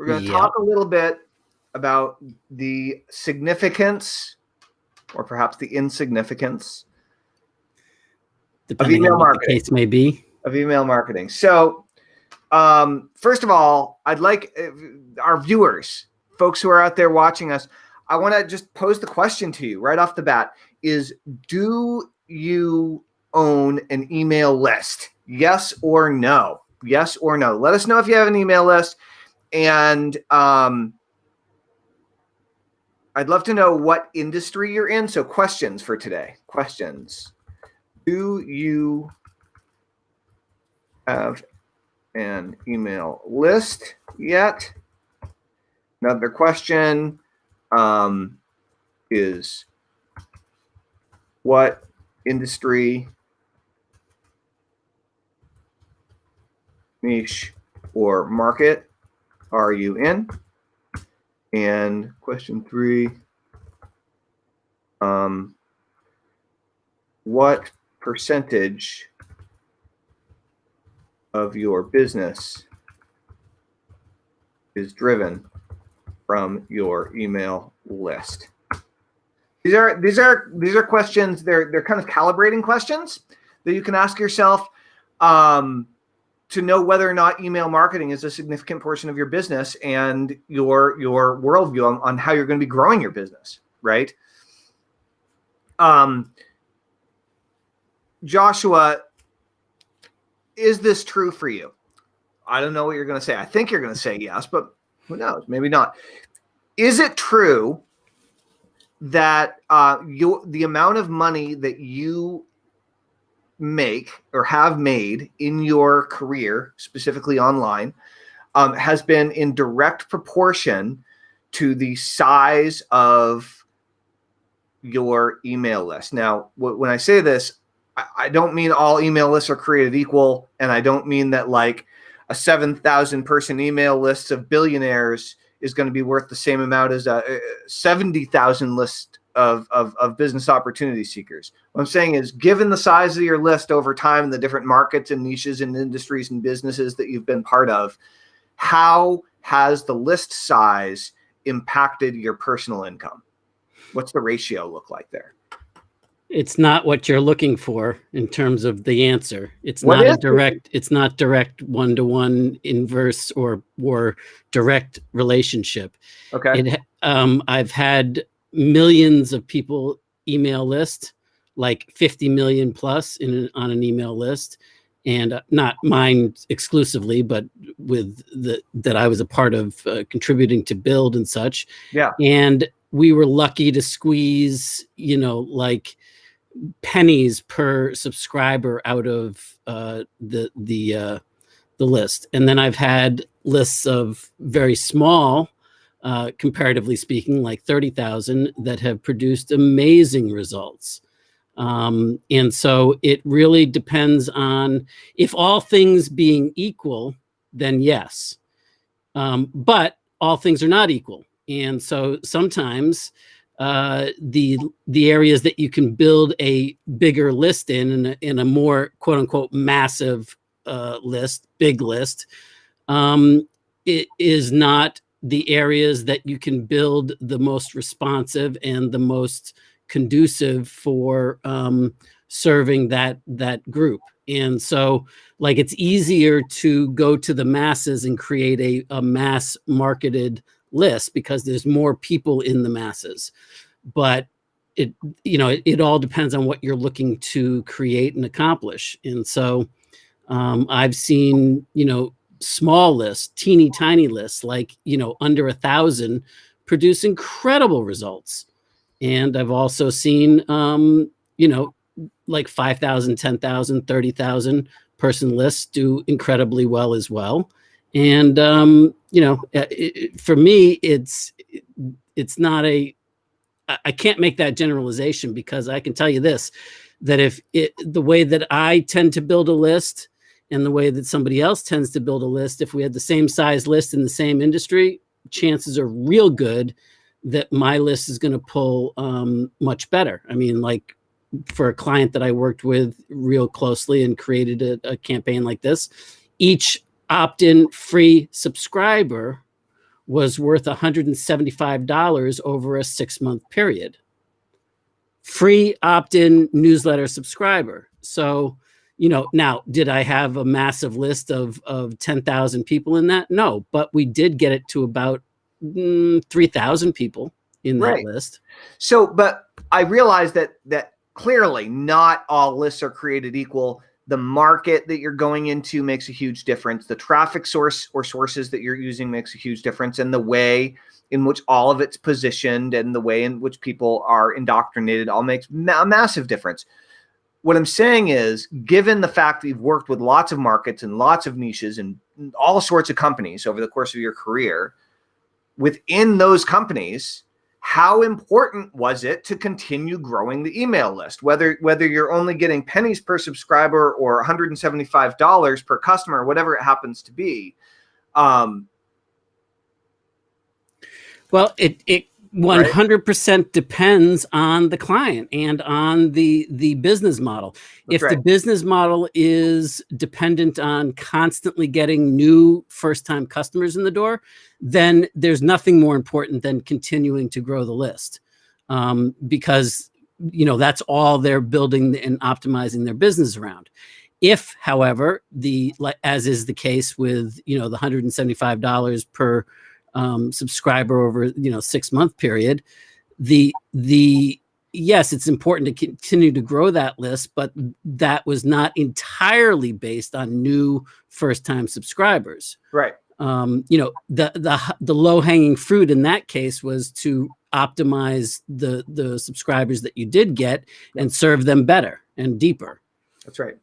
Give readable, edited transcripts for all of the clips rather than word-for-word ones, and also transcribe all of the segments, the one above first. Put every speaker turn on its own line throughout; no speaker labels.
We're going to talk a little bit about the significance, or perhaps the insignificance,
depending
of email
on what
marketing.
the case may be.
Of email marketing. So, first of all, I'd like our viewers, folks who are out there watching us, I want to just pose the question to you right off the bat: do you own an email list? Yes or no? Yes or no? Let us know if you have an email list. And I'd love to know what industry you're in. So questions for today. Questions. Do you have an email list yet? Another question is, what industry, niche, or market are you in? And question 3, what percentage of your business is driven from your email list? These are questions. They're kind of calibrating questions that you can ask yourself to know whether or not email marketing is a significant portion of your business and your worldview on how you're going to be growing your business, right? Joshua, is this true for you? I don't know what you're going to say. I think you're going to say yes, but who knows? Maybe not. Is it true that the amount of money that you make or have made in your career, specifically online, has been in direct proportion to the size of your email list? Now, when I say this, I don't mean all email lists are created equal, and I don't mean that like a 7,000 person email list of billionaires is going to be worth the same amount as a 70,000 list of business opportunity seekers. What I'm saying is, given the size of your list over time, the different markets and niches and industries and businesses that you've been part of, how has the list size impacted your personal income? What's the ratio look like there?
It's not what you're looking for in terms of the answer. It's
What
not
is
a direct. It's not direct one-to-one inverse or direct relationship.
Okay.
I've had millions of people email list, like 50 million plus on an email list, and not mine exclusively, but with that I was a part of contributing to build and such.
Yeah.
And we were lucky to squeeze, like pennies per subscriber out of the list. And then I've had lists of very small, comparatively speaking, like 30,000 that have produced amazing results. And so it really depends on, if all things being equal, then yes. But all things are not equal. And so sometimes the areas that you can build a bigger list in a more quote unquote massive big list, it is not the areas that you can build the most responsive and the most conducive for serving that group. And so, like, it's easier to go to the masses and create a mass marketed list because there's more people in the masses. But it all depends on what you're looking to create and accomplish. And so I've seen, small lists, teeny tiny lists, like, under 1,000 produce incredible results. And I've also seen, like 5,000, 10,000, 30,000 person lists do incredibly well as well. And, for me, it's not I can't make that generalization, because I can tell you this, that the way that I tend to build a list and the way that somebody else tends to build a list, if we had the same size list in the same industry, chances are real good that my list is going to pull much better. I mean, like, for a client that I worked with real closely and created a campaign like this, each opt-in free subscriber was worth $175 over a 6-month period. Free opt-in newsletter subscriber. So, now, did I have a massive list of 10,000 people in that? No, but we did get it to about 3,000 people in that list.
So, but I realize that clearly not all lists are created equal. The market that you're going into makes a huge difference. The traffic source or sources that you're using makes a huge difference, and the way in which all of it's positioned and the way in which people are indoctrinated all makes a massive difference. What I'm saying is, given the fact that you've worked with lots of markets and lots of niches and all sorts of companies over the course of your career, within those companies, how important was it to continue growing the email list? Whether you're only getting pennies per subscriber or $175 per customer, whatever it happens to be.
Well, it 100% depends on the client and on the business model. If the business model is dependent on constantly getting new first-time customers in the door, then there's nothing more important than continuing to grow the list, because that's all they're building and optimizing their business around. If, however, as is the case with the $175 per subscriber over 6-month period, yes, it's important to continue to grow that list, but that was not entirely based on new first-time subscribers.
Right.
The low-hanging fruit in that case was to optimize the subscribers that you did get and serve them better and deeper.
That's right.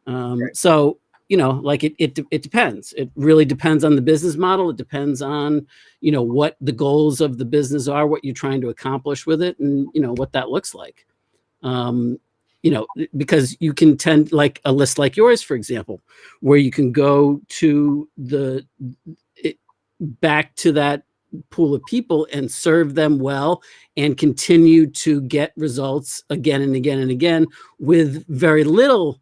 So it depends. It really depends on the business model. It depends on, what the goals of the business are, what you're trying to accomplish with it, and, what that looks like. Because you can tend, like a list like yours, for example, where you can go to back to that pool of people and serve them well and continue to get results again and again and again with very little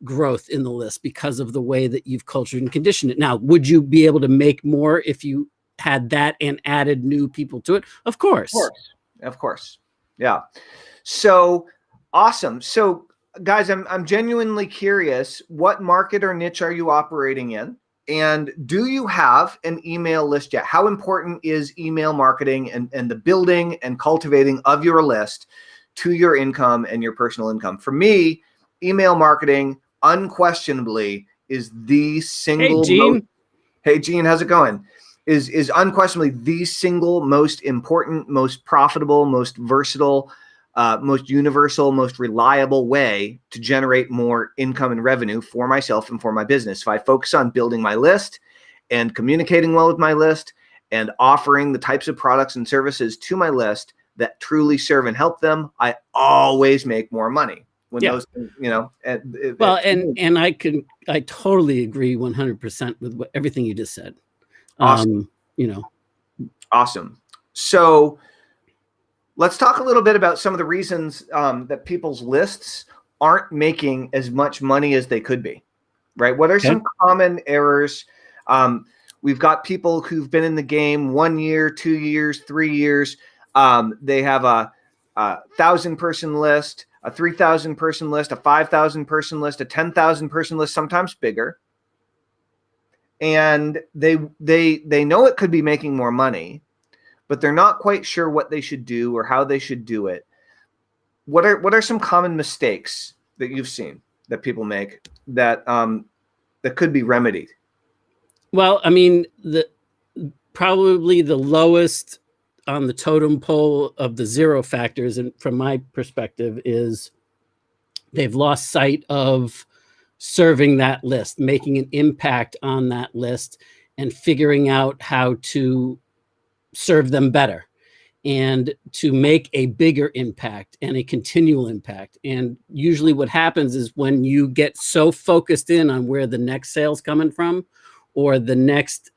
growth in the list because of the way that you've cultured and conditioned it. Now, would you be able to make more if you had that and added new people to it? Of course.
Of course. Yeah. So awesome. So guys, I'm genuinely curious, what market or niche are you operating in? And do you have an email list yet? How important is email marketing and the building and cultivating of your list to your income and your personal income? For me, email marketing unquestionably is the single. Hey, Gene, how's it going? Is unquestionably the single most important, most profitable, most versatile, most universal, most reliable way to generate more income and revenue for myself and for my business. If I focus on building my list and communicating well with my list and offering the types of products and services to my list that truly serve and help them, I always make more money. Those,
and I totally agree 100% with everything you just said.
Awesome. Awesome. So let's talk a little bit about some of the reasons that people's lists aren't making as much money as they could be, right? What are some common errors? We've got people who've been in the game 1 year, 2 years, 3 years. They have a 1,000-person list, a 3,000-person list, a 5,000-person list, a 10,000-person list, sometimes bigger. And they know it could be making more money, but they're not quite sure what they should do or how they should do it. What are some common mistakes that you've seen that people make that that could be remedied?
Well, I mean, probably the lowest on the totem pole of the zero factors, and from my perspective, is they've lost sight of serving that list, making an impact on that list, and figuring out how to serve them better and to make a bigger impact and a continual impact. And usually what happens is when you get so focused in on where the next sale's coming from, or the next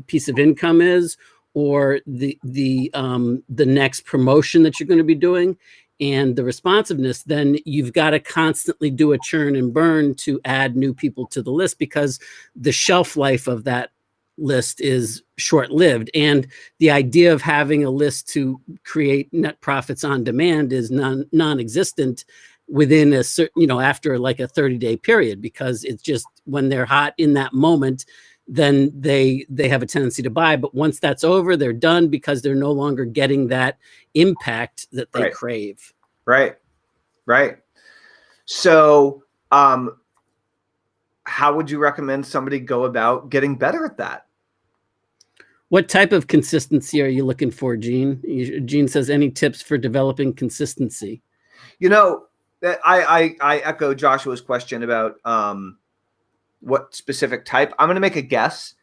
piece of income is, or the next promotion that you're going to be doing, and the responsiveness, then you've got to constantly do a churn and burn to add new people to the list, because the shelf life of that list is short-lived, and the idea of having a list to create net profits on demand is non-existent within a certain, after like a 30-day period, because it's just when they're hot in that moment, then they have a tendency to buy. But once that's over, they're done, because they're no longer getting that impact that they crave.
Right. So, how would you recommend somebody go about getting better at that?
What type of consistency are you looking for, Gene? Gene says, any tips for developing consistency?
I echo Joshua's question about what specific type. I'm going to make a guess.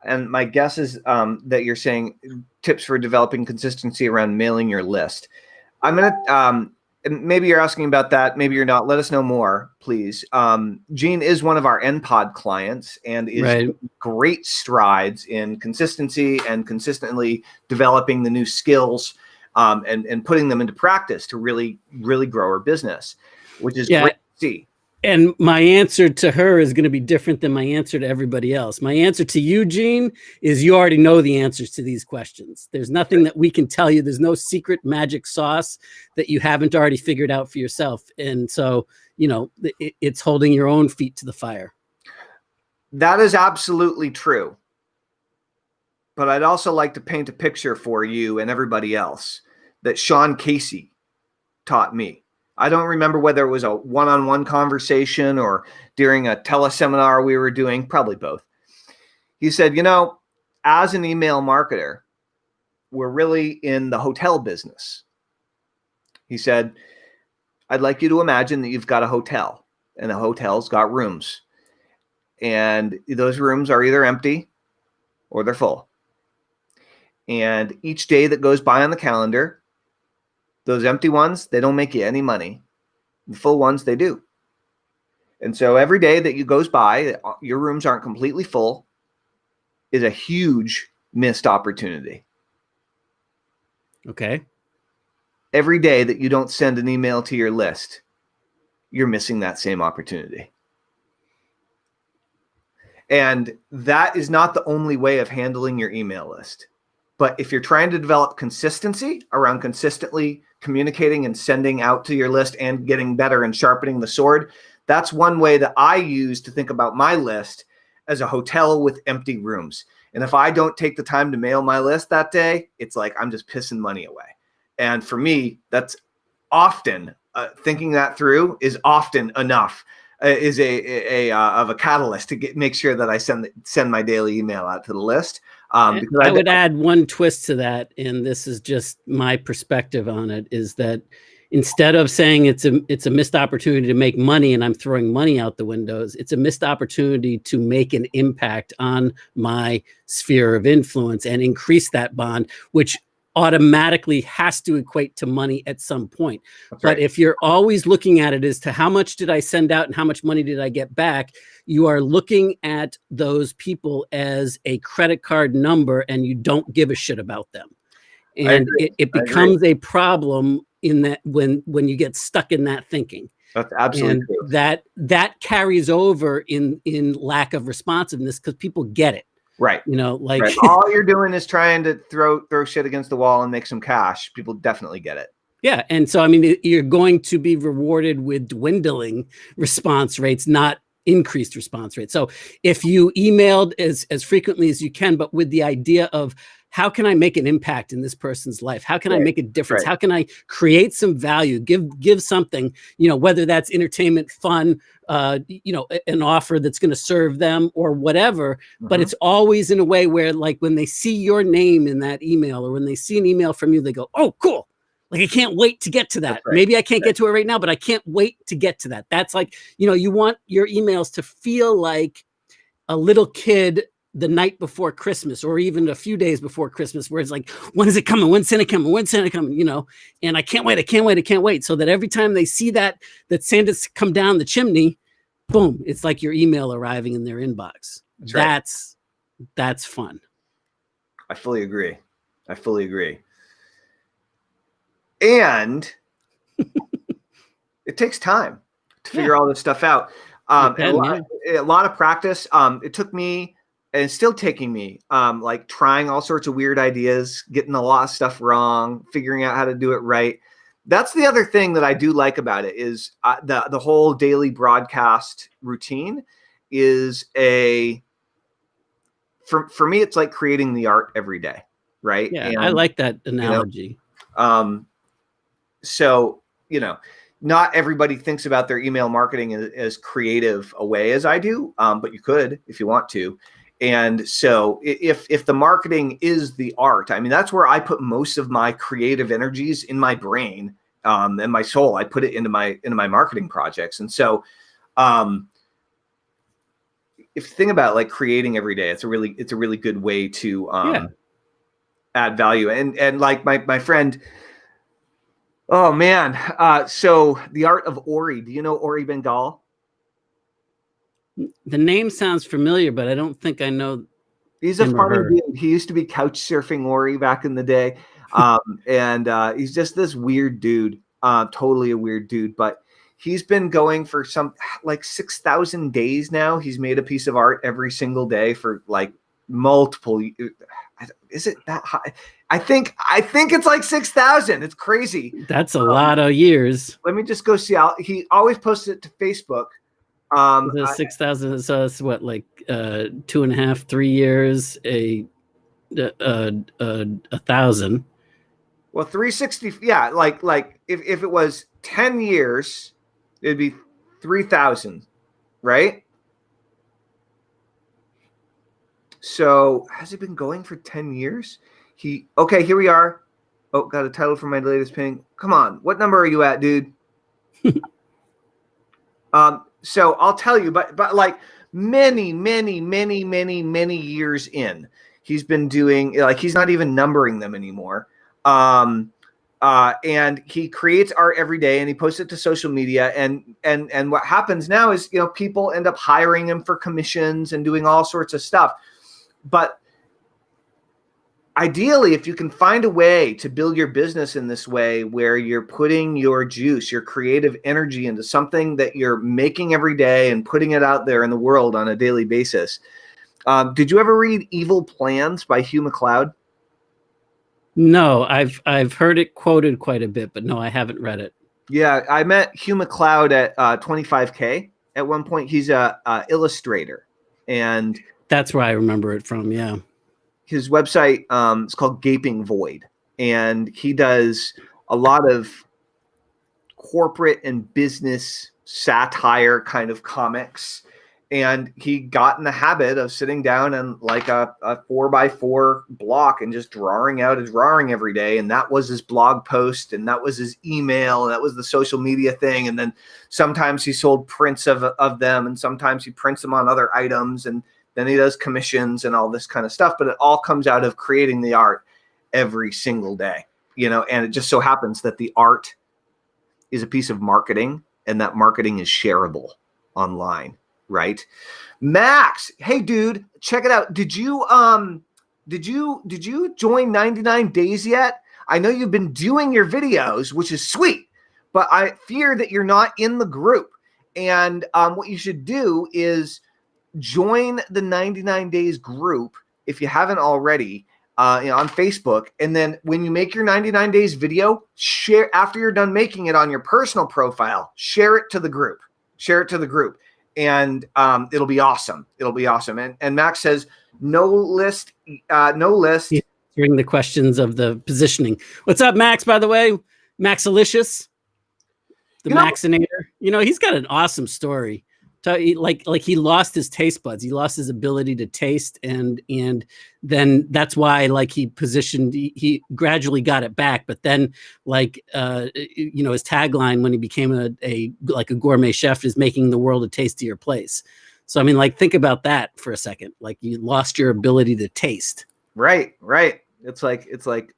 And my guess is that you're saying tips for developing consistency around mailing your list. I'm going to, and maybe you're asking about that. Maybe you're not. Let us know more, please. Gene is one of our NPod clients and is making great strides in consistency and consistently developing the new skills and putting them into practice to really, really grow her business, which is great to see.
And my answer to her is going to be different than my answer to everybody else. My answer to you, Gene, is you already know the answers to these questions. There's nothing that we can tell you. There's no secret magic sauce that you haven't already figured out for yourself. And so, it's holding your own feet to the fire.
That is absolutely true. But I'd also like to paint a picture for you and everybody else that Sean Casey taught me. I don't remember whether it was a one-on-one conversation or during a teleseminar we were doing, probably both. He said, as an email marketer, we're really in the hotel business. He said, I'd like you to imagine that you've got a hotel, and the hotel's got rooms. And those rooms are either empty or they're full. And each day that goes by on the calendar, those empty ones, they don't make you any money. The full ones, they do. And so every day that goes by, your rooms aren't completely full, is a huge missed opportunity.
Okay.
Every day that you don't send an email to your list, you're missing that same opportunity. And that is not the only way of handling your email list. But if you're trying to develop consistency around consistently communicating and sending out to your list and getting better and sharpening the sword, that's one way that I use to think about my list as a hotel with empty rooms. And if I don't take the time to mail my list that day, it's like I'm just pissing money away. And for me, that's often thinking that through is often enough. Is of a catalyst to make sure that I send my daily email out to the list.
I would add one twist to that, and this is just my perspective on it, is that instead of saying it's a missed opportunity to make money and I'm throwing money out the windows, it's a missed opportunity to make an impact on my sphere of influence and increase that bond, which automatically has to equate to money at some point. But if you're always looking at it as to how much did I send out and how much money did I get back, you are looking at those people as a credit card number and you don't give a shit about them. And it becomes a problem in that when you get stuck in that thinking.
That's absolutely true.
That carries over in lack of responsiveness because people get it.
Right.
Right.
All you're doing is trying to throw shit against the wall and make some cash. People definitely get it.
Yeah. And so, you're going to be rewarded with dwindling response rates, not increased response rates. So if you emailed as frequently as you can, but with the idea of how can I make an impact in this person's life? How can I make a difference? How can I create some value? Give something, whether that's entertainment, fun, an offer that's going to serve them or whatever. But it's always in a way where, like, when they see your name in that email or when they see an email from you, they go, oh, cool. Like, I can't wait to get to that. Maybe I can't get to it right now, but I can't wait to get to that. That's like, you want your emails to feel like a little kid the night before Christmas or even a few days before Christmas, where it's like, when is it coming? When's Santa coming? When's Santa coming? And I can't wait. So that every time they see that Santa's come down the chimney, boom, it's like your email arriving in their inbox. That's fun.
I fully agree. And it takes time to figure all this stuff out. A lot of practice. It took me and it's still taking me like trying all sorts of weird ideas, getting a lot of stuff wrong, figuring out how to do it right. That's the other thing that I do like about it is the whole daily broadcast routine is for me, it's like creating the art every day. Right.
Yeah,
And,
I like that analogy.
So, not everybody thinks about their email marketing as creative a way as I do, but you could if you want to. And so if the marketing is the art, I mean, that's where I put most of my creative energies in my brain and my soul. I put it into my marketing projects. And so if you think about like creating every day, it's a really good way to add value. And like my friend, oh man. So the art of Ori, do you know Ori Bengal?
The name sounds familiar, but I don't think I know.
He's a funny dude. He used to be couch surfing Ori back in the day. And he's just this weird dude, totally a weird dude, but he's been going for some like 6,000 days now. He's made a piece of art every single day for like multiple. Is it that high? I think it's like 6,000. It's crazy.
That's a lot of years.
Let me just go see. He always posts it to Facebook.
6,000. So that's what, like 2.5, 3 years, a 1,000.
Well, 360. Yeah, like if it was 10 years, it'd be 3,000, right? So has it been going for 10 years? Okay, here we are. Oh, got a title for my latest painting. Come on, what number are you at, dude? So I'll tell you, but like many years in, he's been doing, like, he's not even numbering them anymore. And he creates art every day and he posts it to social media. And what happens now is, people end up hiring him for commissions and doing all sorts of stuff. But ideally, if you can find a way to build your business in this way, where you're putting your juice, your creative energy into something that you're making every day and putting it out there in the world on a daily basis. Did you ever read Evil Plans by Hugh MacLeod?
No, I've heard it quoted quite a bit, but no, I haven't read it.
Yeah, I met Hugh MacLeod at 25K at one point. He's a illustrator, and
that's where I remember it from. Yeah.
His website is called Gaping Void, and he does a lot of corporate and business satire kind of comics. And he got in the habit of sitting down and like a 4x4 block and just drawing out a drawing every day. And that was his blog post, and that was his email, and that was the social media thing. And then sometimes he sold prints of them, and sometimes he prints them on other items, and then he does commissions and all this kind of stuff. But it all comes out of creating the art every single day, and it just so happens that the art is a piece of marketing, and that marketing is shareable online. Right. Max, hey dude, check it out. Did you join 99 Days yet? I know you've been doing your videos, which is sweet, but I fear that you're not in the group. And what you should do is join the 99 Days group if you haven't already, on Facebook. And then when you make your 99 Days video, share after you're done making it on your personal profile, share it to the group. And it'll be awesome. And Max says, no list.
He's answering the questions of the positioning. What's up, Max, by the way? Maxalicious, the Maxinator. He's got an awesome story. Like he lost his taste buds. He lost his ability to taste. And then that's why, like, he gradually got it back. But then, like, his tagline when he became a gourmet chef is making the world a tastier place. So, I mean, like, think about that for a second. Like, you lost your ability to taste. Right.
It's like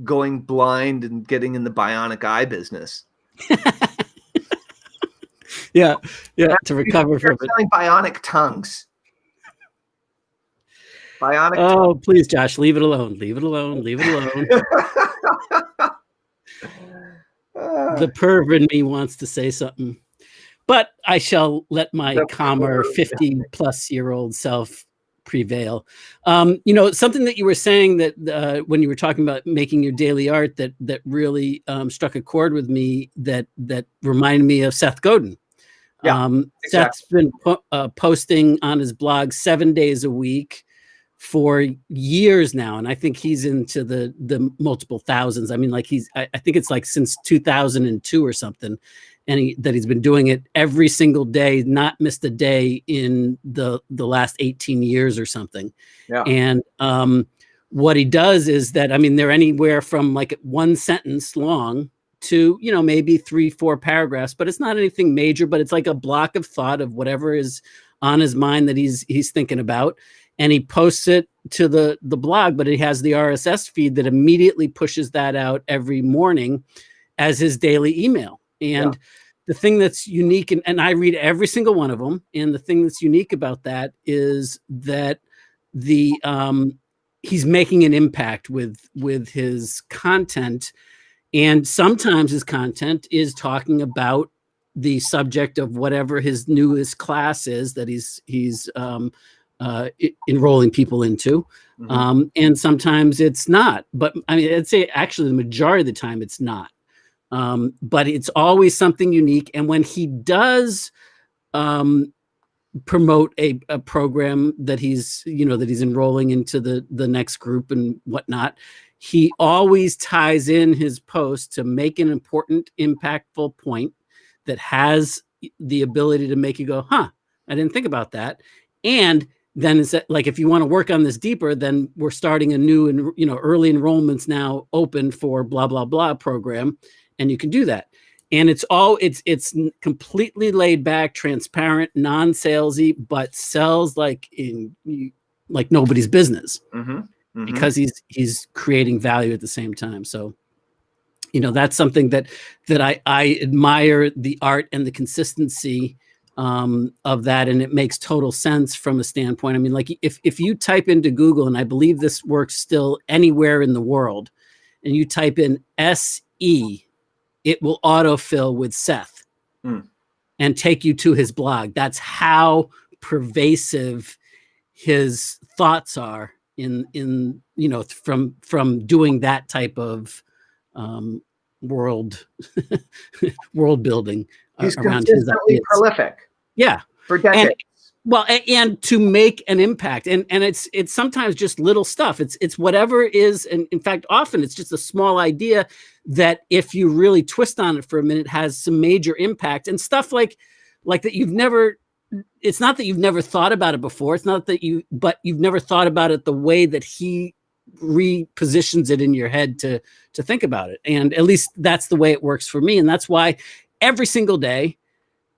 going blind and getting in the bionic eye business.
Yeah, to recover from it.
Selling bionic tongues.
Oh, please, Josh, leave it alone. The perv in me wants to say something, but I shall let my calmer 50-plus-year-old self prevail. Something that you were saying that when you were talking about making your daily art that really struck a chord with me, that reminded me of Seth Godin.
Yeah, exactly.
Seth's been posting on his blog 7 days a week for years now, and I think he's into the multiple thousands. I mean, like I think it's like since 2002 or something, and he's been doing it every single day, not missed a day in the last 18 years or something.
Yeah.
And what he does is that, I mean, they're anywhere from like one sentence long to, maybe 3-4 paragraphs, but it's not anything major, but it's like a block of thought of whatever is on his mind that he's thinking about. And he posts it to the blog, but he has the RSS feed that immediately pushes that out every morning as his daily email. And the thing that's unique, and I read every single one of them, and the thing that's unique about that is that he's making an impact with his content. And sometimes his content is talking about the subject of whatever his newest class is that he's enrolling people into.
Mm-hmm.
And sometimes it's not. But I mean, I'd say actually the majority of the time it's not. But it's always something unique. And when he does promote a program that he's enrolling into the next group and whatnot, he always ties in his post to make an important, impactful point that has the ability to make you go, I didn't think about that. And then it's like, if you want to work on this deeper, then we're starting a new and early enrollments now open for blah, blah, blah program. And you can do that. And it's completely laid back, transparent, non-salesy, but sells like nobody's business.
Mm-hmm. Mm-hmm.
Because he's creating value at the same time. So, that's something that I admire, the art and the consistency of that. And it makes total sense from a standpoint. I mean, like if you type into Google, and I believe this works still anywhere in the world, and you type in SE, it will autofill with Seth and take you to his blog. That's how pervasive his thoughts are in from doing that type of world building.
He's
around his
consistently prolific.
Yeah,
for decades.
And to make an impact, and it's sometimes just little stuff. It's whatever is, and in fact, often it's just a small idea that if you really twist on it for a minute, has some major impact, and stuff like that you've never. It's not that you've never thought about it before. It's not that but you've never thought about it the way that he repositions it in your head to think about it. And at least that's the way it works for me. And that's why every single day,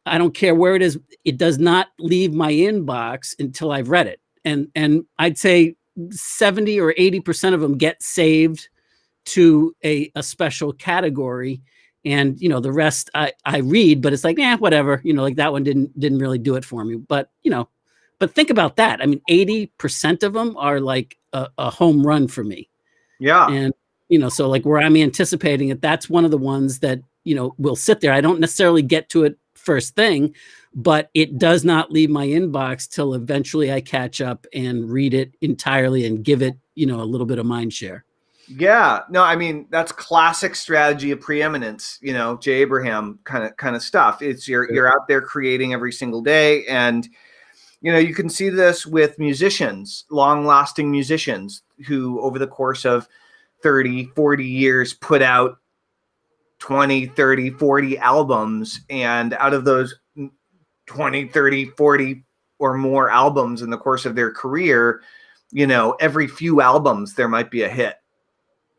I don't care where it is, it does not leave my inbox until I've read it. And I'd say 70 or 80% of them get saved to a special category. And, the rest I read, but it's like, whatever, like that one didn't really do it for me. But, but think about that. I mean, 80% of them are like a home run for me.
Yeah.
And, so like where I'm anticipating it, that's one of the ones that, will sit there. I don't necessarily get to it first thing, but it does not leave my inbox till eventually I catch up and read it entirely and give it, a little bit of mind share.
Yeah, no, I mean, that's classic strategy of preeminence, Jay Abraham kind of stuff. It's you're out there creating every single day. And, you can see this with musicians, long lasting musicians who over the course of 30, 40 years put out 20, 30, 40 albums. And out of those 20, 30, 40 or more albums in the course of their career, every few albums, there might be a hit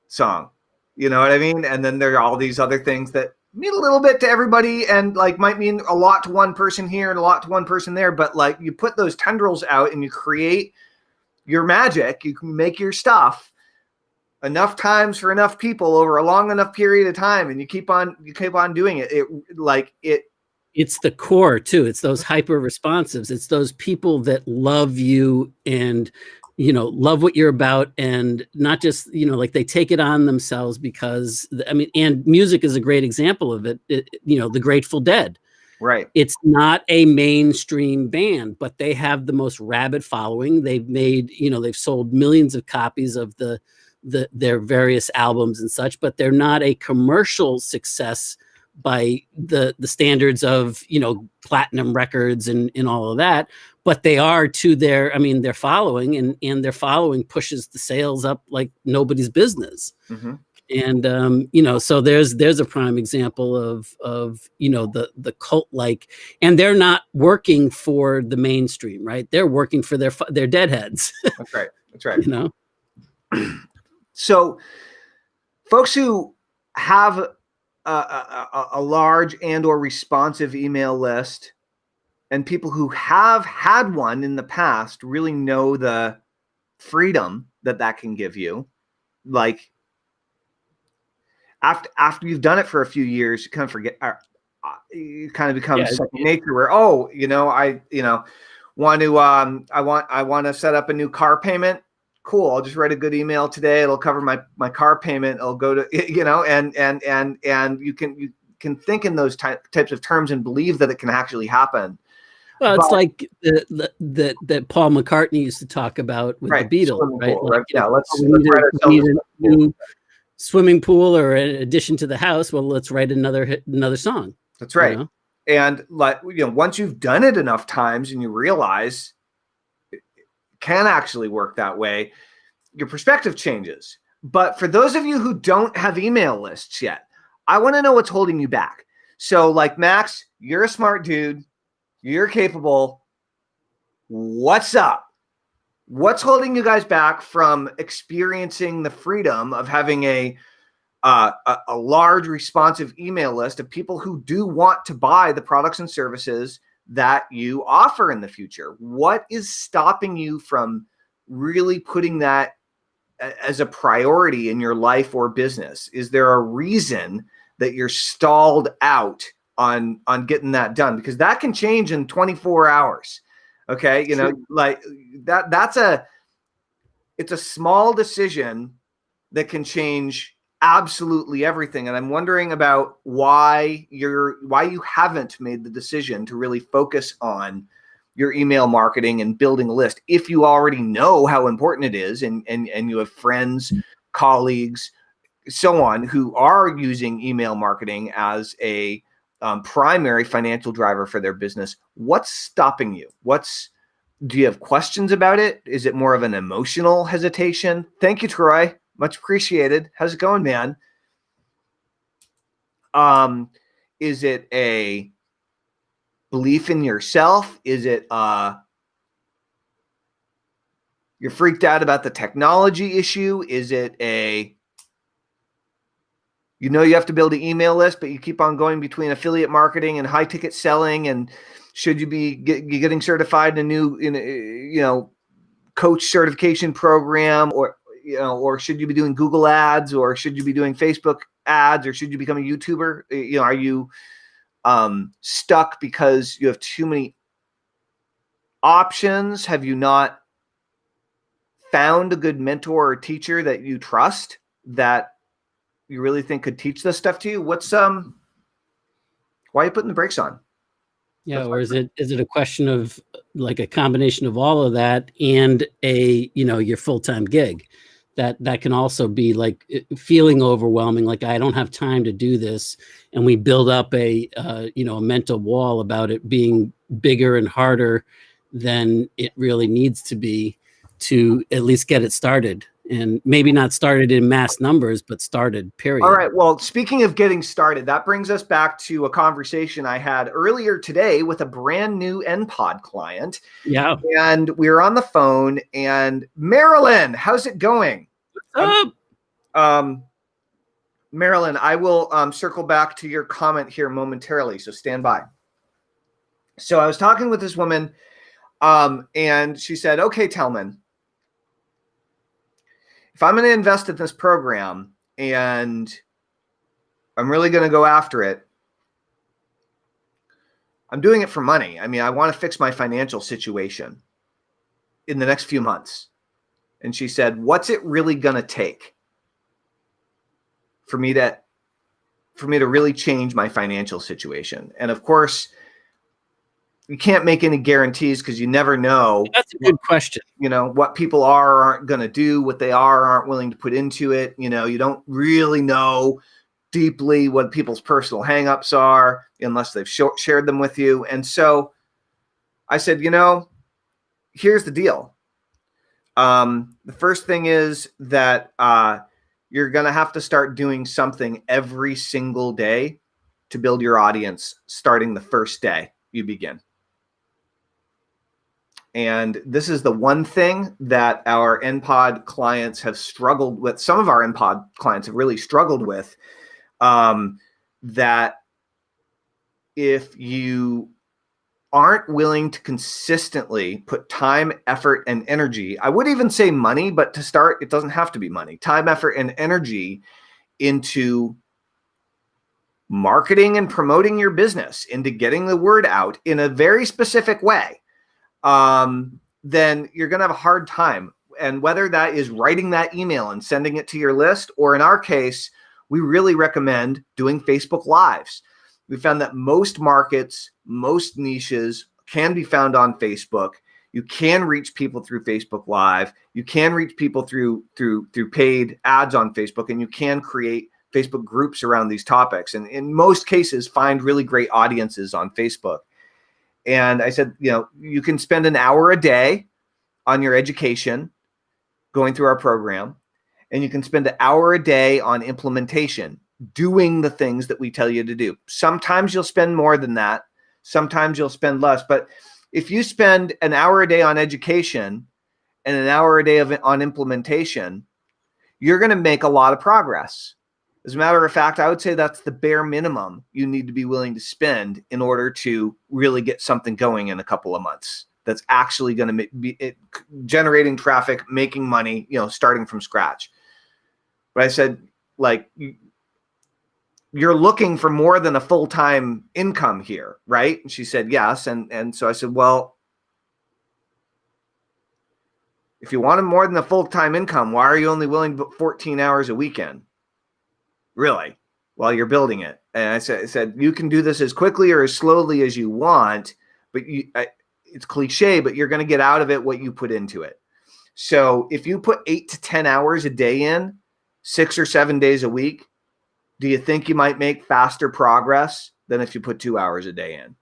song, you know what I mean? And then there are all these other things that mean a little bit to everybody and like might mean a lot to one person here and a lot to one person there, but like you put those tendrils out and you create your magic, you can make your stuff enough times for enough people over a long enough period of time, and you keep on doing it. It's
the core too. It's those hyper responsives. It's those people that love you and love what you're about, and not just, like they take it on themselves because, I mean, and music is a great example of it. The Grateful Dead,
Right.
It's not a mainstream band, but they have the most rabid following. They've made, they've sold millions of copies of their various albums and such, but they're not a commercial success by the standards of, platinum records and all of that. But they are to their following, and their following pushes the sales up like nobody's business.
Mm-hmm.
And so there's a prime example of the cult like, and they're not working for the mainstream, right? They're working for their deadheads.
That's right. That's right.
So
folks who have a large and or responsive email list, and people who have had one in the past really know the freedom that can give you. Like, after you've done it for a few years, you kind of forget. You kind of become second nature. Where I want to set up a new car payment. Cool. I'll just write a good email today. It'll cover my car payment. I'll go to and you can think in those types of terms and believe that it can actually happen.
Well, it's like that Paul McCartney used to talk about with the Beatles, right?
Pool, right?
We need a new swimming pool, or in addition to the house. Well, let's write another song.
That's right. And once you've done it enough times and you realize it can actually work that way, your perspective changes. But for those of you who don't have email lists yet, I want to know what's holding you back. So, like, Max, you're a smart dude. You're capable. What's up? What's holding you guys back from experiencing the freedom of having a large responsive email list of people who do want to buy the products and services that you offer in the future? What is stopping you from really putting that as a priority in your life or business? Is there a reason that you're stalled out on getting that done? Because that can change in 24 hours. Okay. Like it's a small decision that can change absolutely everything. And I'm wondering about why you haven't made the decision to really focus on your email marketing and building a list. If you already know how important it is, and you have friends, colleagues, so on, who are using email marketing as a primary financial driver for their business, what's stopping you? Do you have questions about it? Is it more of an emotional hesitation? Thank you, Troy. Much appreciated. How's it going, man? Is it a belief in yourself? Is it you're freaked out about the technology issue? Is it you have to build an email list, but you keep on going between affiliate marketing and high ticket selling? And should you be getting certified in a new, coach certification program, or should you be doing Google ads, or should you be doing Facebook ads, or should you become a YouTuber? Are you stuck because you have too many options? Have you not found a good mentor or teacher that you trust, that you really think could teach this stuff to you? Why are you putting the brakes on?
Yeah. Or is it a question of like a combination of all of that and your full-time gig? That can also be like feeling overwhelming. Like, I don't have time to do this. And we build up a mental wall about it being bigger and harder than it really needs to be to at least get it started. And maybe not started in mass numbers, but started, period.
All right. Well, speaking of getting started, that brings us back to a conversation I had earlier today with a brand new NPod client.
Yeah.
And we were on the phone, and Marilyn, how's it going?
What's up?
Marilyn, I will circle back to your comment here momentarily, so stand by. So I was talking with this woman, and she said, okay, Telman, if I'm going to invest in this program and I'm really going to go after it, I'm doing it for money. I mean, I want to fix my financial situation in the next few months. And she said, what's it really going to take for me to really change my financial situation? And of course, you can't make any guarantees because you never know.
That's a good question.
What people are or aren't going to do, what they are or aren't willing to put into it. You don't really know deeply what people's personal hangups are unless they've shared them with you. And so I said, here's the deal. The first thing is that you're going to have to start doing something every single day to build your audience starting the first day you begin. And this is the one thing that our NPod clients have struggled with. Some of our NPod clients have really struggled with, that if you aren't willing to consistently put time, effort, and energy, I would even say money, but to start, it doesn't have to be money, time, effort, and energy into marketing and promoting your business, into getting the word out in a very specific way, then you're going to have a hard time. And whether that is writing that email and sending it to your list, or in our case, we really recommend doing Facebook Lives. We found that most markets, most niches can be found on Facebook. You can reach people through Facebook Live. You can reach people through paid ads on Facebook, and you can create Facebook groups around these topics. And in most cases, find really great audiences on Facebook. And I said, you can spend an hour a day on your education going through our program, and you can spend an hour a day on implementation, doing the things that we tell you to do. Sometimes you'll spend more than that. Sometimes you'll spend less. But if you spend an hour a day on education and an hour a day on implementation, you're going to make a lot of progress. As a matter of fact, I would say that's the bare minimum you need to be willing to spend in order to really get something going in a couple of months that's actually going to be generating traffic, making money, starting from scratch. But I said, you're looking for more than a full-time income here, right? And she said, yes. And so I said, well, if you wanted more than a full-time income, why are you only willing to put 14 hours a weekend? Really, while you're building it. And I said, you can do this as quickly or as slowly as you want, but it's cliche, but you're going to get out of it what you put into it. So if you put 8 to 10 hours a day in, 6 or 7 days a week, do you think you might make faster progress than if you put 2 hours a day in?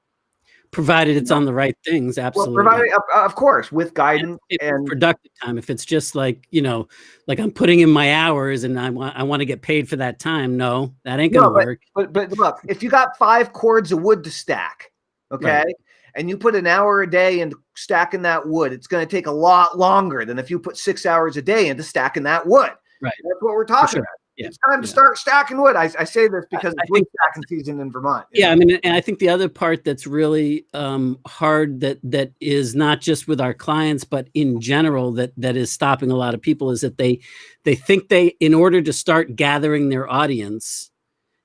Provided it's on the right things, absolutely.
Well, provided, of course, with guidance
and productive time. If it's just like I'm putting in my hours and I want to get paid for that time, no, that ain't gonna work.
But look, if you got 5 cords of wood to stack, okay, right, and you put an hour a day into stacking that wood, it's going to take a lot longer than if you put 6 hours a day into stacking that wood. Right, that's what we're talking about. Yeah. It's time to start stacking wood. I say this because it's wood stacking season in Vermont.
Yeah, I mean, and I think the other part that's really hard that is not just with our clients, but in general that is stopping a lot of people is that they think in order to start gathering their audience,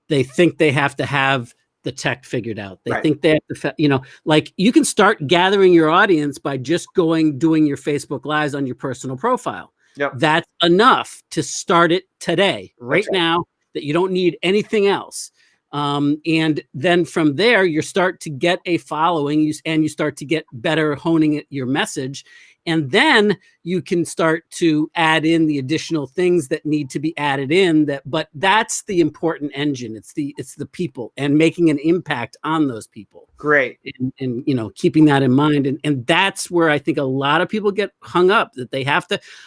they think they have to have the tech figured out. They think they have to, you can start gathering your audience by just doing your Facebook Lives on your personal profile. Yep. That's enough to start it today, right now, that you don't need anything else. And then from there, you start to get a following and you start to get better honing your message. And then you can start to add in the additional things that need to be added in. But that's the important engine. It's the people and making an impact on those people.
Great.
And keeping that in mind. And that's where I think a lot of people get hung up, that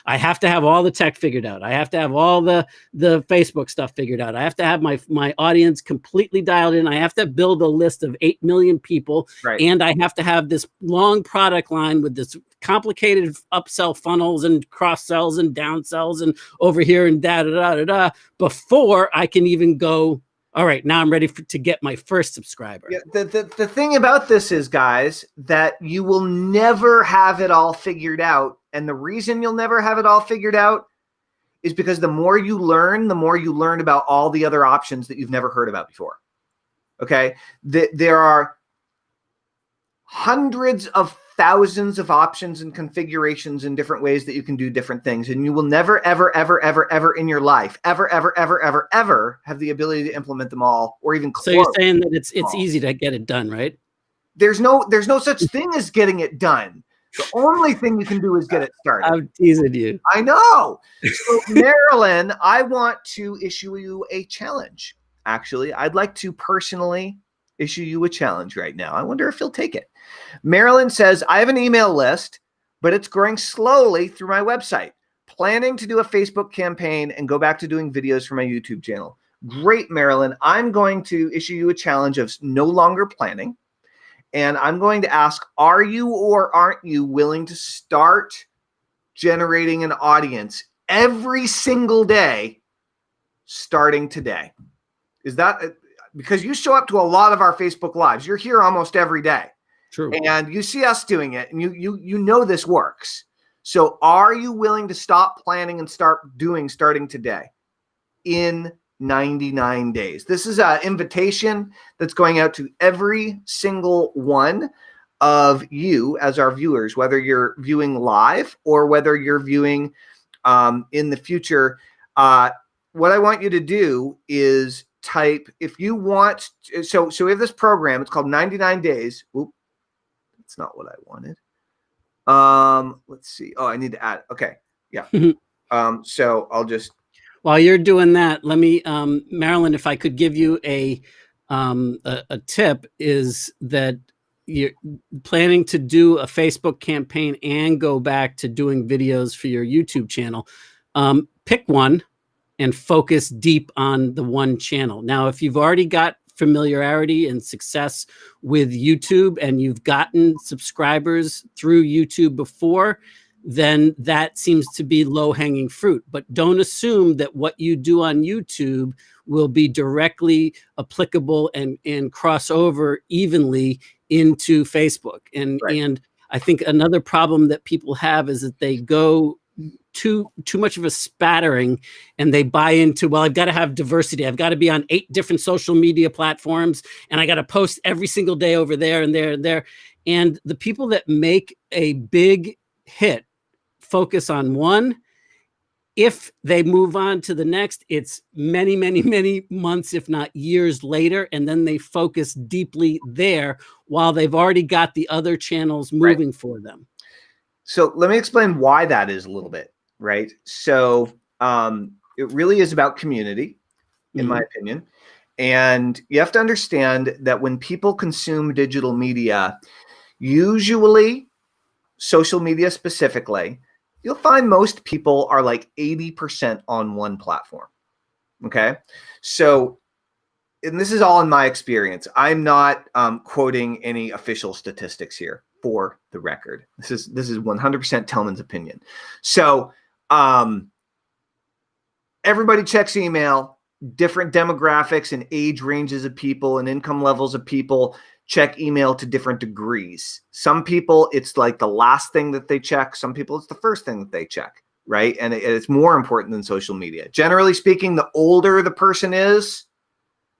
I have to have all the tech figured out. I have to have all the Facebook stuff figured out. I have to have my audience completely dialed in. I have to build a list of 8 million people. Right. And I have to have this long product line with this complicated upsell funnels and cross sells and down sells and over here and da before I can even go, all right, now I'm ready to get my first subscriber.
Yeah, the thing about this is, guys, that you will never have it all figured out. And the reason you'll never have it all figured out is because the more you learn about all the other options that you've never heard about before. Okay? There are hundreds of thousands of options and configurations and different ways that you can do different things. And you will never, ever, ever, ever, ever in your life, ever, ever, ever, ever, ever have the ability to implement them all or even close.
So you're saying that it's easy to get it done, right?
There's no such thing as getting it done. The only thing you can do is get it started.
I'm teasing you.
I know. So, Marilyn, I want to issue you a challenge. Actually, I'd like to personally issue you a challenge right now. I wonder if you'll take it. Marilyn says, I have an email list, but it's growing slowly through my website. Planning to do a Facebook campaign and go back to doing videos for my YouTube channel. Great, Marilyn. I'm going to issue you a challenge of no longer planning. And I'm going to ask, are you or aren't you willing to start generating an audience every single day starting today? Is that because you show up to a lot of our Facebook Lives? You're here almost every day.
True.
And you see us doing it, and you know this works. So are you willing to stop planning and start doing starting today in 99 days? This is an invitation that's going out to every single one of you as our viewers, whether you're viewing live or whether you're viewing in the future. What I want you to do is type, if you want, so we have this program, it's called 99 Days. Oop, that's not what I wanted. Let's see. Oh, I need to add. Okay. Yeah. So I'll just.
While you're doing that, let me, Marilyn, if I could give you a tip, is that you're planning to do a Facebook campaign and go back to doing videos for your YouTube channel. Pick one and focus deep on the one channel. Now, if you've already got familiarity and success with YouTube and you've gotten subscribers through YouTube before, then that seems to be low-hanging fruit. But don't assume that what you do on YouTube will be directly applicable and cross over evenly into Facebook. And
Right.
And I think another problem that people have is that they go too much of a spattering and they buy into, well, I've got to have diversity. I've got to be on 8 different social media platforms and I got to post every single day over there and there and there. And the people that make a big hit focus on one. If they move on to the next, it's many, many, many months, if not years later. And then they focus deeply there while they've already got the other channels moving for them.
So let me explain why that is a little bit, right? So it really is about community, in my opinion. And you have to understand that when people consume digital media, usually social media specifically, you'll find most people are like 80% on one platform. Okay. So, and this is all in my experience. I'm not quoting any official statistics here for the record. This is 100% Tillman's opinion. So everybody checks email, different demographics and age ranges of people and income levels of people check email to different degrees. Some people, it's like the last thing that they check. Some people, it's the first thing that they check, right? And it's more important than social media. Generally speaking, the older the person is,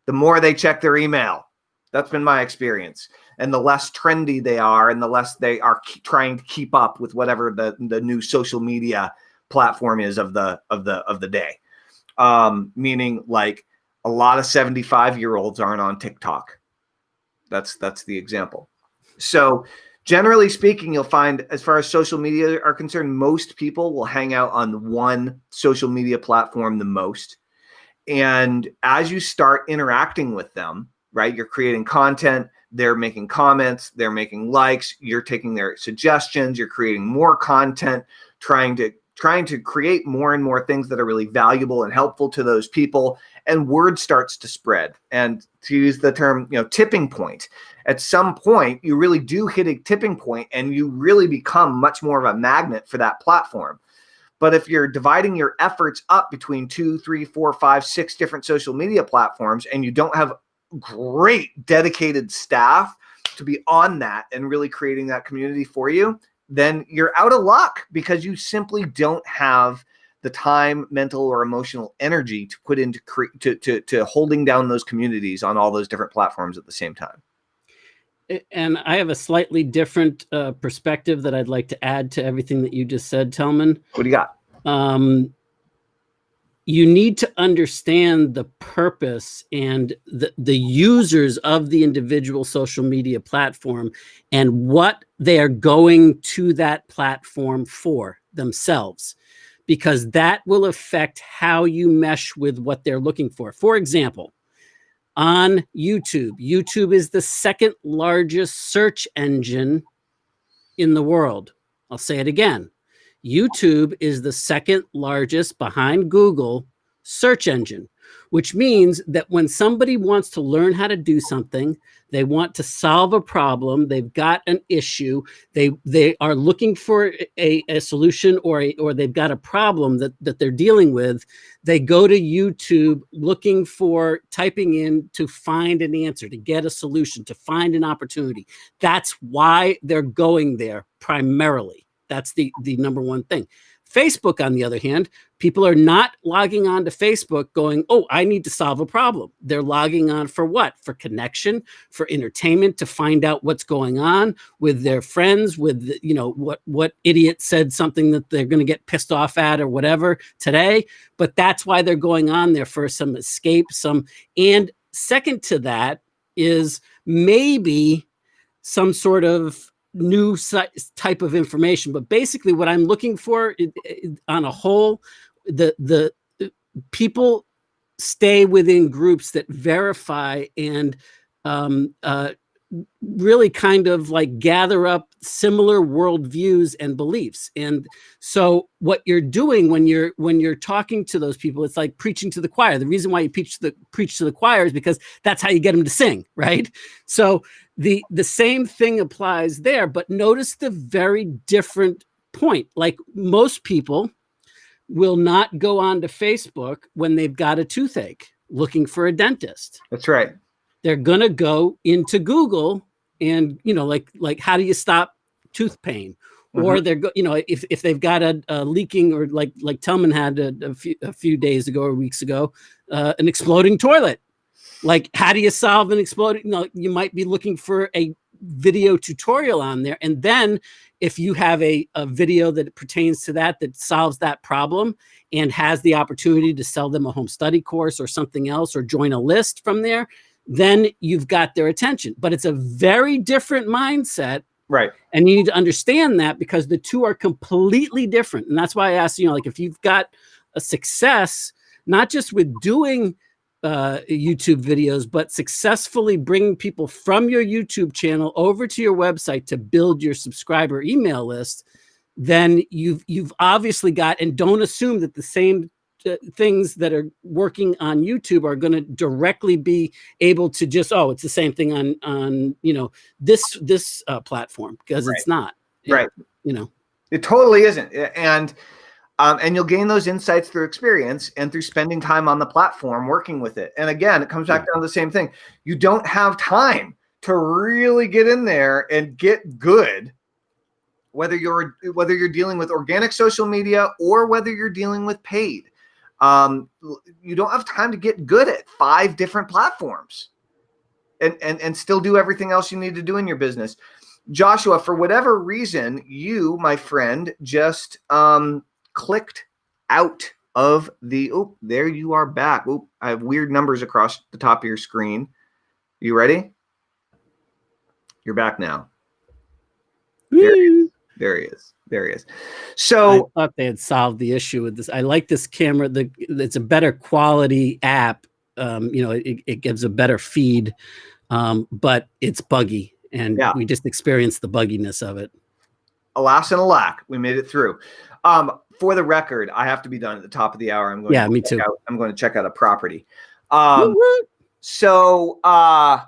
the more they check their email. That's been my experience. And the less trendy they are, and the less they are trying to keep up with whatever the new social media platform is of the day. Meaning, like, a lot of 75-year-olds aren't on TikTok. That's the example. So generally speaking, you'll find, as far as social media are concerned, most people will hang out on one social media platform the most. And as you start interacting with them, right, you're creating content, they're making comments, they're making likes, you're taking their suggestions, you're creating more content, trying to create more and more things that are really valuable and helpful to those people, and word starts to spread. And to use the term, tipping point, at some point you really do hit a tipping point and you really become much more of a magnet for that platform. But if you're dividing your efforts up between 2, 3, 4, 5, 6 different social media platforms, and you don't have great dedicated staff to be on that and really creating that community for you, then you're out of luck, because you simply don't have the time, mental, or emotional energy to put into to holding down those communities on all those different platforms at the same time.
And I have a slightly different perspective that I'd like to add to everything that you just said, Tillman.
What do you got?
you need to understand the purpose and the users of the individual social media platform and what they are going to that platform for themselves, because that will affect how you mesh with what they're looking for. For example, on YouTube, YouTube is the second largest search engine in the world. I'll say it again. YouTube is the second largest behind Google search engine, which means that when somebody wants to learn how to do something, they want to solve a problem, they've got an issue, they are looking for a solution, or they've got a problem that they're dealing with, they go to YouTube looking for, typing in to find an answer, to get a solution, to find an opportunity. That's why they're going there primarily. That's the number one thing. Facebook, on the other hand, people are not logging on to Facebook going, oh, I need to solve a problem. They're logging on for what? For connection, for entertainment, to find out what's going on with their friends, with, you know, what idiot said something that they're going to get pissed off at or whatever today. But that's why they're going on there, for some escape, and second to that is maybe some sort of new type of information. But basically what I'm looking for on a whole, the people stay within groups that verify and really kind of like gather up similar worldviews and beliefs. And so what you're doing when you're talking to those people, it's like preaching to the choir. The reason why you preach to the choir is because that's how you get them to sing, right? So the same thing applies there, but notice the very different point. Like, most people will not go onto Facebook when they've got a toothache looking for a dentist.
That's right.
They're gonna go into Google and, you know, like how do you stop tooth pain? Or they're if they've got a leaking, or like Tellman had a few days ago or weeks ago, an exploding toilet. Like, how do you solve an exploding? You know, you might be looking for a video tutorial on there, and then if you have a video that pertains to that solves that problem and has the opportunity to sell them a home study course or something else, or join a list from there, then you've got their attention. But it's a very different mindset.
Right.
And you need to understand that, because the two are completely different. And that's why I asked, you know, like, if you've got a success, not just with doing YouTube videos, but successfully bringing people from your YouTube channel over to your website to build your subscriber email list, then you've obviously got, and don't assume that the same things that are working on YouTube are going to directly be able to just, it's the same thing on you know, this platform, because
right.
It's not.
Right.
You know,
it totally isn't. And you'll gain those insights through experience and through spending time on the platform working with it. And again, it comes back down to the same thing. You don't have time to really get in there and get good, whether you're dealing with organic social media or whether you're dealing with paid. You don't have time to get good at 5 different platforms and still do everything else you need to do in your business. Joshua, for whatever reason, you, my friend, just clicked out of the, there you are back. I have weird numbers across the top of your screen. You ready? You're back now. There he is. So
I thought they had solved the issue with this. I like this camera. It's a better quality app. You know, it gives a better feed, but it's buggy, and we just experienced the bugginess of it.
Alas and alack, we made it through. For the record, I have to be done at the top of the hour. I'm going to check out a property. So the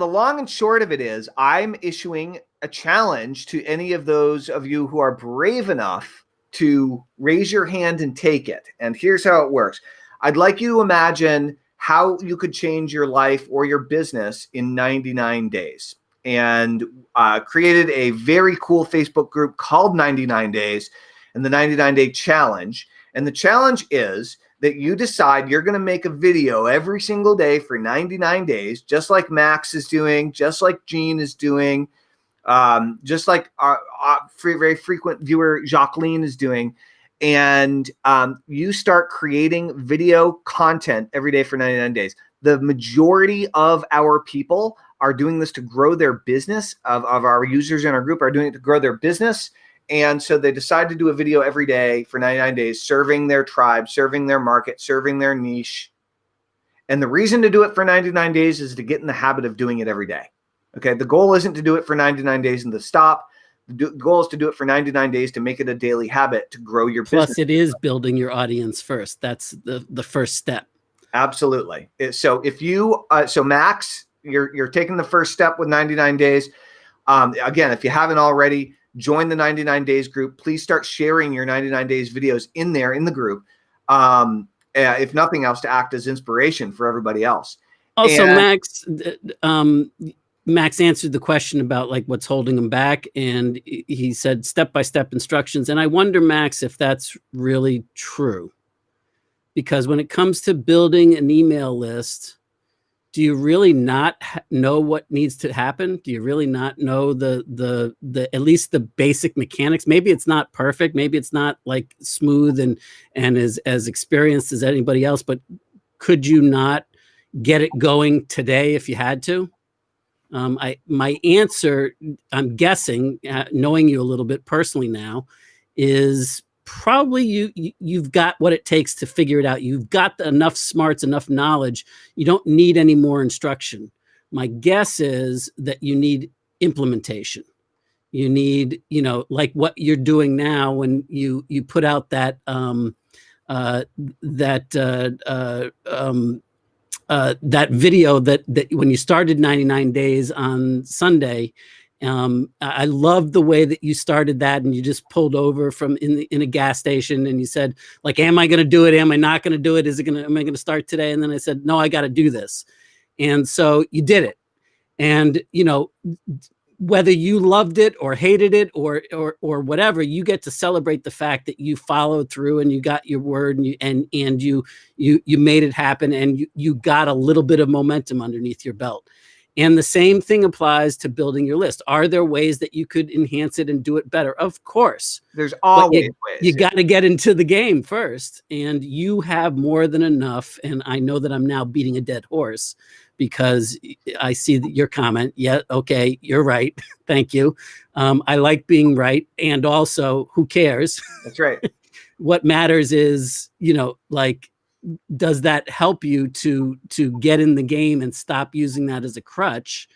long and short of it is, I'm issuing a challenge to any of those of you who are brave enough to raise your hand and take it. And here's how it works. I'd like you to imagine how you could change your life or your business in 99 days. And created a very cool Facebook group called 99 Days and the 99-Day Challenge. And the challenge is that you decide you're going to make a video every single day for 99 days, just like Max is doing, just like Gene is doing, just like our very frequent viewer Jacqueline is doing. and you start creating video content every day for 99 days. The majority of our people are doing this to grow their business. Of our users in our group are doing it to grow their business. And so they decide to do a video every day for 99 days, serving their tribe, serving their market, serving their niche. And the reason to do it for 99 days is to get in the habit of doing it every day. Okay. The goal isn't to do it for 99 days and to stop. The goal is to do it for 99 days to make it a daily habit to grow your business.
Plus, it is building your audience first. That's the first step.
Absolutely. So if you, so Max, you're taking the first step with 99 days. Again, if you haven't already, join the 99 days group. Please start sharing your 99 days videos in there in the group. If nothing else, to act as inspiration for everybody else.
Also, Max answered the question about like what's holding him back, and he said step-by-step instructions. And I wonder, Max, if that's really true, because when it comes to building an email list, do you really not know what needs to happen? Do you really not know the at least the basic mechanics? Maybe it's not perfect. Maybe it's not like smooth and as experienced as anybody else, but could you not get it going today if you had to? My answer, I'm guessing, knowing you a little bit personally now, is probably you've got what it takes to figure it out. You've got enough smarts, enough knowledge. You don't need any more instruction. My guess is that you need implementation. You need, like what you're doing now when you put out that that video that when you started 99 days on Sunday. I love the way that you started that, and you just pulled over from in a gas station, and you said, like, am I going to do it? Am I not going to do it? Am I going to start today? And then I said, no, I got to do this. And so you did it. And, whether you loved it or hated it or whatever, you get to celebrate the fact that you followed through and you got your word and you made it happen, and you got a little bit of momentum underneath your belt. And the same thing applies to building your list. Are there ways that you could enhance it and do it better? Of course.
There's always ways.
You got to get into the game first, and you have more than enough. And I know that I'm now beating a dead horse because I see that your comment. Yeah, okay, you're right. Thank you. I like being right. And also, who cares?
That's right.
What matters is, does that help you to get in the game and stop using that as a crutch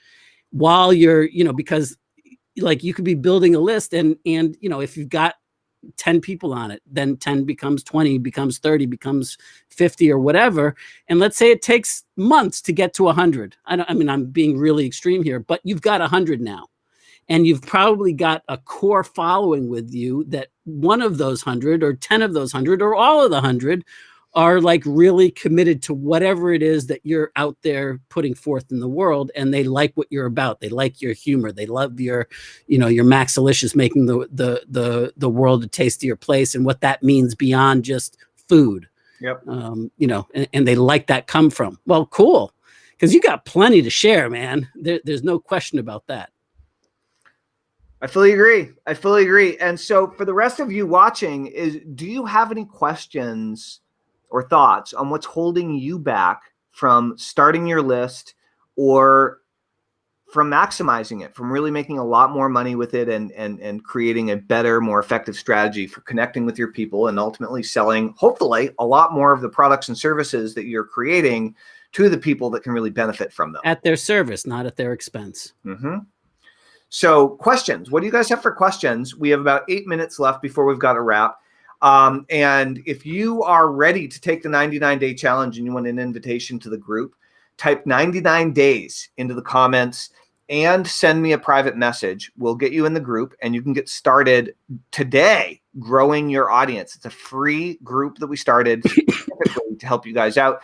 while you're, because like you could be building a list and if you've got 10 people on it, then 10 becomes 20, becomes 30, becomes 50 or whatever. And let's say it takes months to get to 100. I'm being really extreme here, but you've got 100 now. And you've probably got a core following with you that one of those 100 or 10 of those 100 or all of the 100 are like really committed to whatever it is that you're out there putting forth in the world. And they like what you're about. They like your humor. They love your Maxalicious, making the world a tastier place and what that means beyond just food.
Yep.
And they like that come from. Well, cool. Because you got plenty to share, man. There's no question about that.
I fully agree. And so for the rest of you watching, do you have any questions or thoughts on what's holding you back from starting your list or from maximizing it, from really making a lot more money with it and creating a better, more effective strategy for connecting with your people and ultimately selling, hopefully, a lot more of the products and services that you're creating to the people that can really benefit from them?
At their service, not at their expense.
Mm-hmm. So questions. What do you guys have for questions? We have about 8 minutes left before we've got to wrap. And if you are ready to take the 99-day challenge and you want an invitation to the group, type 99 days into the comments and send me a private message. We'll get you in the group and you can get started today growing your audience. It's a free group that we started to help you guys out.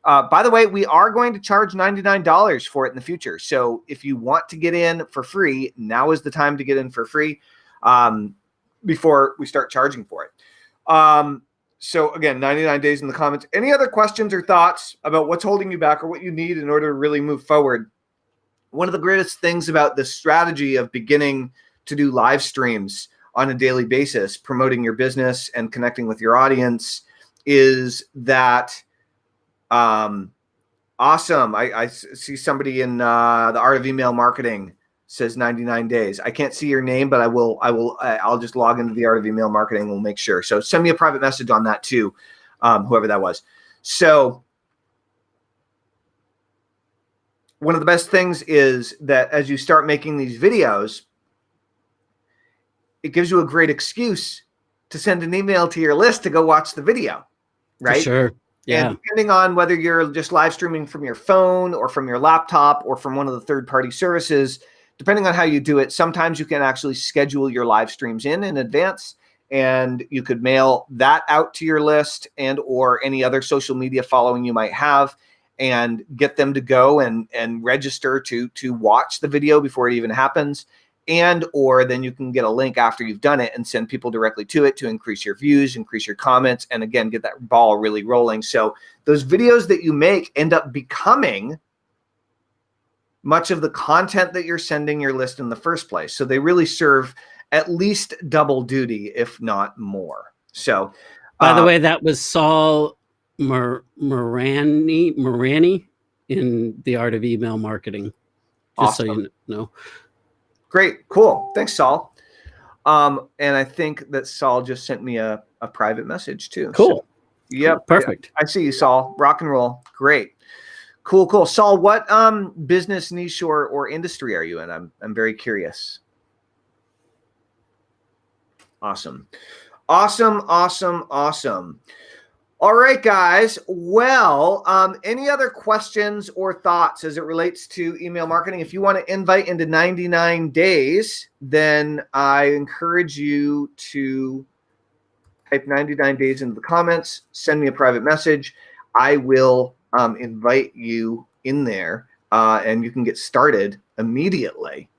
By the way, we are going to charge $99 for it in the future. So if you want to get in for free, now is the time to get in for free before we start charging for it. So again, 99 days in the comments. Any other questions or thoughts about what's holding you back or what you need in order to really move forward? One of the greatest things about the strategy of beginning to do live streams on a daily basis, promoting your business and connecting with your audience, is that awesome. I see somebody in the Art of Email Marketing says 99 days. I can't see your name, but I'll just log into the Art of Email Marketing and we'll make sure. So send me a private message on that too, whoever that was. So one of the best things is that as you start making these videos, it gives you a great excuse to send an email to your list to go watch the video, right?
For sure. Yeah.
And depending on whether you're just live streaming from your phone or from your laptop or from one of the third-party services, depending on how you do it, sometimes you can actually schedule your live streams in advance, and you could mail that out to your list and or any other social media following you might have, and get them to go and register to watch the video before it even happens. And or then you can get a link after you've done it and send people directly to it to increase your views, increase your comments, and again, get that ball really rolling. So those videos that you make end up becoming much of the content that you're sending your list in the first place. So they really serve at least double duty, if not more. So
by the way, that was Saul Morani in the Art of Email Marketing. Just
awesome.
so you know.
Great. Cool. Thanks, Saul. And I think that Saul just sent me a private message too.
Cool.
So, yep.
Cool. Perfect.
Yeah, I see you, Saul. Rock and roll. Great. Cool. Saul, what business niche or industry are you in? I'm very curious. Awesome. All right, guys. Well, any other questions or thoughts as it relates to email marketing? If you want to invite into 99 days, then I encourage you to type 99 days into the comments, send me a private message. I will invite you in there, and you can get started immediately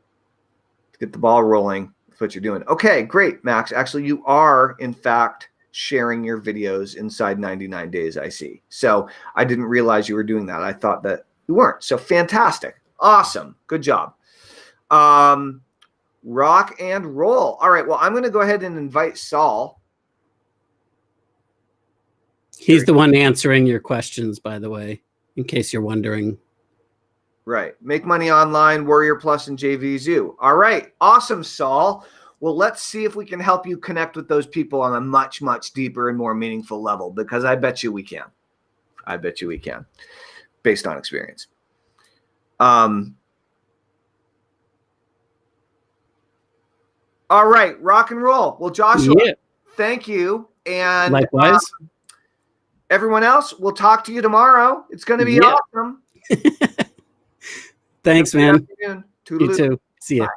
to get the ball rolling with what you're doing. Okay, great, Max. Actually, you are, in fact, sharing your videos inside 99 days, I see. So I didn't realize you were doing that. I thought that you weren't. So fantastic. Awesome. Good job. Rock and roll. All right. Well, I'm going to go ahead and invite Saul.
He's the one answering your questions, by the way, in case you're wondering.
Right. Make Money Online, Warrior Plus, and JV Zoo. All right. Awesome, Saul. Well, let's see if we can help you connect with those people on a much, much deeper and more meaningful level, because I bet you we can. I bet you we can, based on experience. All right, rock and roll. Well, Joshua, thank you. And
likewise.
Everyone else, we'll talk to you tomorrow. It's going to be awesome.
Thanks, man.
You
too. See ya.
Bye.